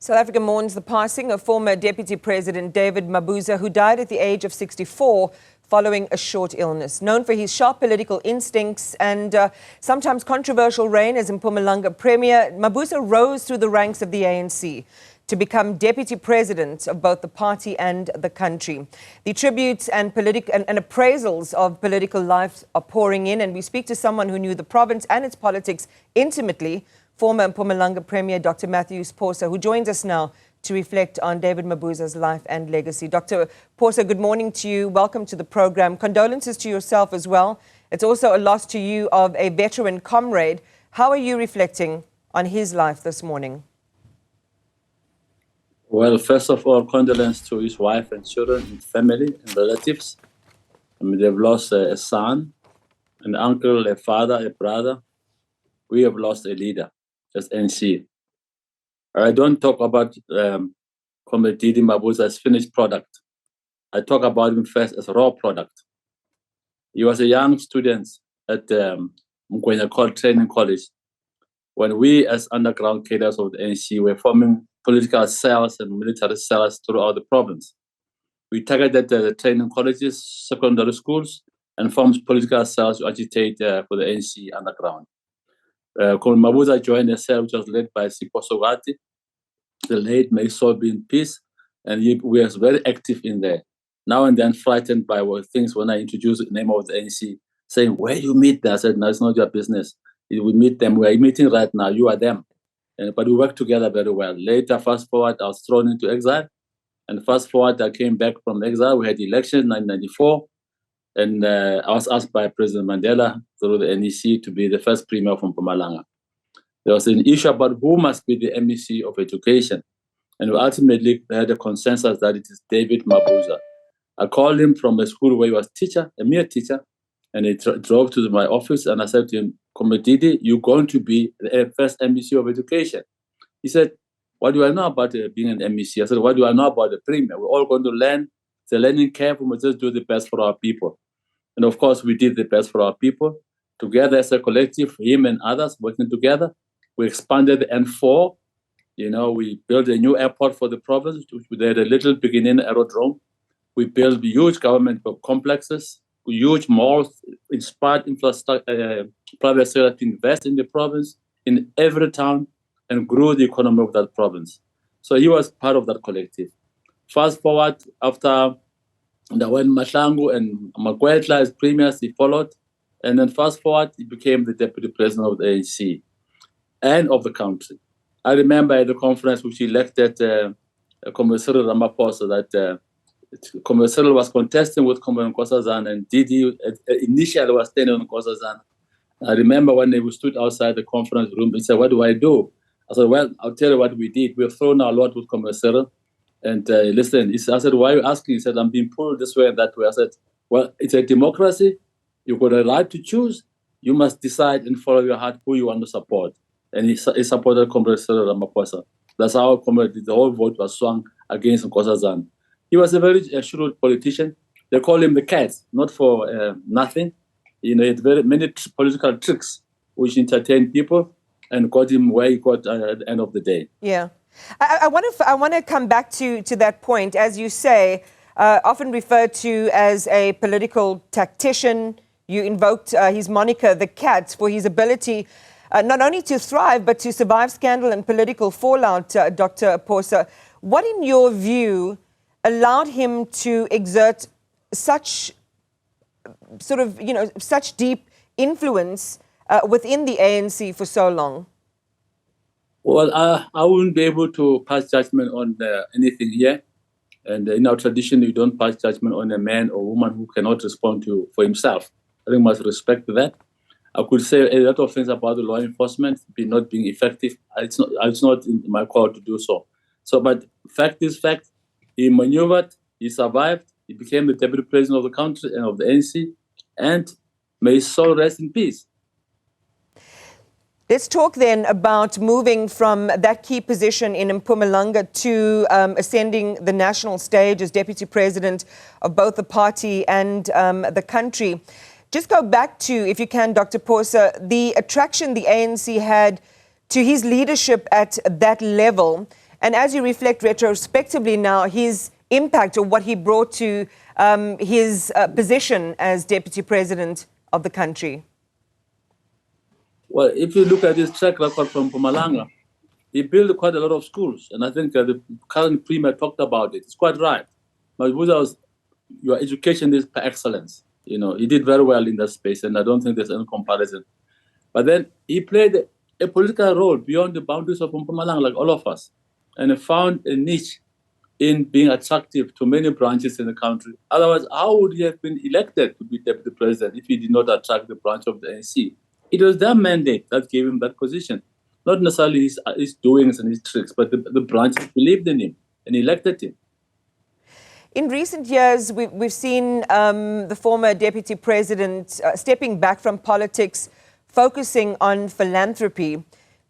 South Africa mourns the passing of former Deputy President David Mabuza, who died at the age of 64 following a short illness. Known for his sharp political instincts and sometimes controversial reign as Mpumalanga Premier, Mabuza rose through the ranks of the ANC to become Deputy President of both the party and the country. The tributes and appraisals of political life are pouring in, and we speak to someone who knew the province and its politics intimately, former Mpumalanga Premier Dr. Matthews Phosa, who joins us now to reflect on David Mabuza's life and legacy. Dr. Phosa, good morning to you. Welcome to the program. Condolences to yourself as well. It's also a loss to you of a veteran comrade. How are you reflecting on his life this morning? Well, first of all, condolences to his wife and children and family and relatives. I mean, they've lost a son, an uncle, a father, a brother. We have lost a leader, as NC. I don't talk about Comrade David Mabuza as finished product. I talk about him first as raw product. He was a young student at Nkosazana Training College when we, as underground cadres of the ANC, were forming political cells and military cells throughout the province. We targeted the training colleges, secondary schools, and formed political cells to agitate for the ANC underground. Comrade Mabuza joined a cell which was led by Cyril, the late, may his soul be in peace, and he was very active in there. Now and then frightened by things when I introduced the name of the ANC, saying, "Where you meet them?" I said, "No, it's not your business. We meet them. We are meeting right now. You are them." But we work together very well. Later, fast forward, I was thrown into exile. And fast forward, I came back from exile. We had the election in 1994. And I was asked by President Mandela through the NEC to be the first premier from Mpumalanga. There was an issue about who must be the MEC of education. And we ultimately had a consensus that it is David Mabuza. I called him from a school where he was a mere teacher, and he drove to my office, and I said to him, "Comrade Didi, you're going to be the first MEC of education." He said, "What do I know about being an MEC?" I said, "What do I know about the premier? We're all going to learn. It's a learning curve. We must just do the best for our people." And of course, we did the best for our people. Together as a collective, him and others working together, we expanded the N4. We built a new airport for the province. We had a little beginning aerodrome. We built huge government complexes, huge malls, inspired infrastructure, private sector to invest in the province, in every town, and grew the economy of that province. So he was part of that collective. Fast forward, after when Mahlangu and Makwetla as premiers, he followed. And then fast forward, he became the deputy president of the ANC and of the country. I remember at the conference which he elected Comrade Cyril Ramaphosa that Comrade Cyril was contesting with Comrade Nkosazana, and Didi initially was standing on Nkosazana. I remember when they stood outside the conference room, he said, "What do I do?" I said, "Well, I'll tell you what we did. We've thrown our lot with Comrade Cyril. And listen," I said, "Why are you asking?" He said, "I'm being pulled this way and that way." I said, "Well, it's a democracy. You've got a right to choose. You must decide and follow your heart who you want to support." And he supported Comrade Cyril Ramaphosa. That's how the whole vote was swung against Nkosazana. He was a very shrewd politician. They call him the cat, not for nothing. He had very many political tricks which entertained people and got him where he got at the end of the day. Yeah. I want to come back to that point. As you say, often referred to as a political tactician, you invoked his moniker, the cat, for his ability not only to thrive, but to survive scandal and political fallout, Dr. Phosa. What, in your view, allowed him to exert such such deep influence within the ANC for so long? Well, I wouldn't be able to pass judgment on anything here. And in our tradition, you don't pass judgment on a man or woman who cannot respond for himself. I think we must respect that. I could say a lot of things about the law enforcement not being effective. It's not in my call to do so. But fact is fact. He maneuvered, he survived, he became the deputy president of the country and of the ANC, and may his soul rest in peace. Let's talk then about moving from that key position in Mpumalanga to ascending the national stage as deputy president of both the party and the country. Just go back to, if you can, Dr. Phosa, the attraction the ANC had to his leadership at that level And as you reflect retrospectively now, his impact or what he brought to his position as Deputy President of the country? Well, if you look at his track record from Mpumalanga, he built quite a lot of schools. And I think the current Premier talked about it. It's quite right. Mabuza, your education is per excellence. You know, he did very well in that space, and I don't think there's any comparison. But then he played a political role beyond the boundaries of Mpumalanga, like all of us, and he found a niche in being attractive to many branches in the country. Otherwise, how would he have been elected to be Deputy President if he did not attract the branch of the ANC? It was their mandate that gave him that position, not necessarily his doings and his tricks, but the branches believed in him and elected him. In recent years, we've seen the former Deputy President stepping back from politics, focusing on philanthropy.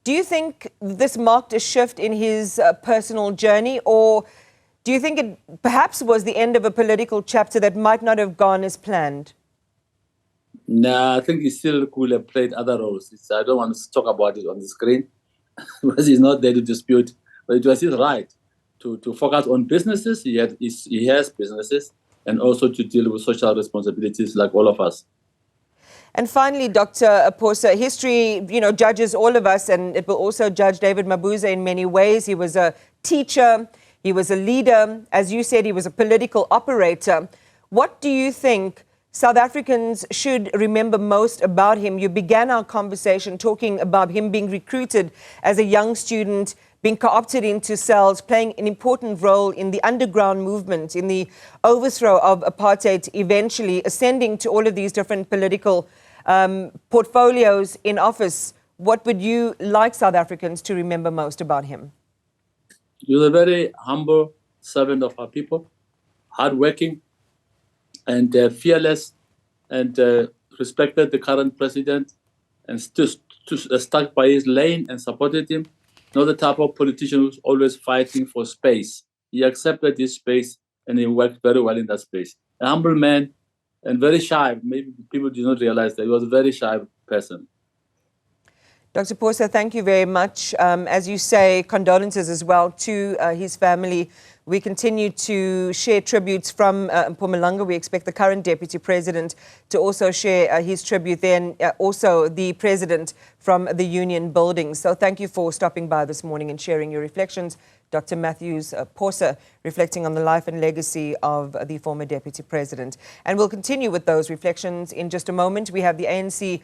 Do you think this marked a shift in his personal journey, or do you think it perhaps was the end of a political chapter that might not have gone as planned? No, I think he still could have played other roles. I don't want to talk about it on the screen because he's not there to dispute, but it was his right to focus on businesses. He has businesses, and also to deal with social responsibilities like all of us. And finally, Dr. Phosa, history, judges all of us, and it will also judge David Mabuza in many ways. He was a teacher, he was a leader. As you said, he was a political operator. What do you think South Africans should remember most about him? You began our conversation talking about him being recruited as a young student, being co-opted into cells, playing an important role in the underground movement, in the overthrow of apartheid, eventually ascending to all of these different political portfolios in office. What would you like South Africans to remember most about him? He was a very humble servant of our people, hardworking and fearless, and respected the current president and stuck by his lane and supported him. Not the type of politician who's always fighting for space. He accepted his space and he worked very well in that space. A humble man and very shy. Maybe people do not realize that he was a very shy person. Dr. Phosa, thank you very much. As you say, condolences as well to his family. We continue to share tributes from Mpumalanga. We expect the current Deputy President to also share his tribute there, and also the President from the Union Building. So thank you for stopping by this morning and sharing your reflections. Dr. Matthews Phosa, reflecting on the life and legacy of the former Deputy President. And we'll continue with those reflections in just a moment. We have the ANC